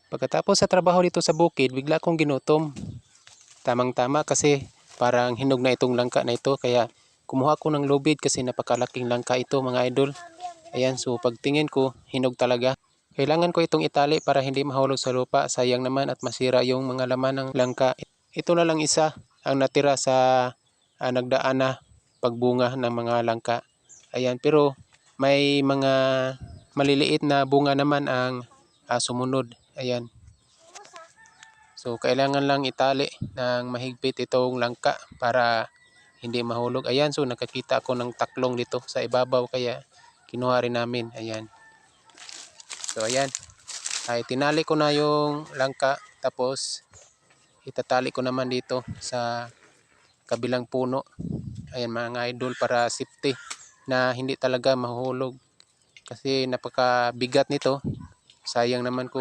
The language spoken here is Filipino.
Pagkatapos sa trabaho dito sa bukid, bigla akong ginutom. Tamang-tama kasi parang hinog na itong langka na ito. Kaya kumuha ko ng lubid kasi napakalaking langka ito mga idol. Ayan, so pagtingin ko, hinog talaga. Kailangan ko itong itali para hindi mahulog sa lupa. Sayang naman at masira yung mga laman ng langka. Ito na lang isa ang natira sa nagdaan na pagbunga ng mga langka. Ayan, pero may mga maliliit na bunga naman ang sumunod. Ayan. So, kailangan lang itali ng mahigpit itong langka para hindi mahulog. Ayan, so nakakita ako ng taklong dito sa ibabaw kaya kinuha rin namin. Ayan. So, ayan. Ay, tinali ko na yung langka tapos itatali ko naman dito sa kabilang puno. Ayan mga idol para safety na hindi talaga mahulog. Kasi napakabigat nito. Sayang naman kung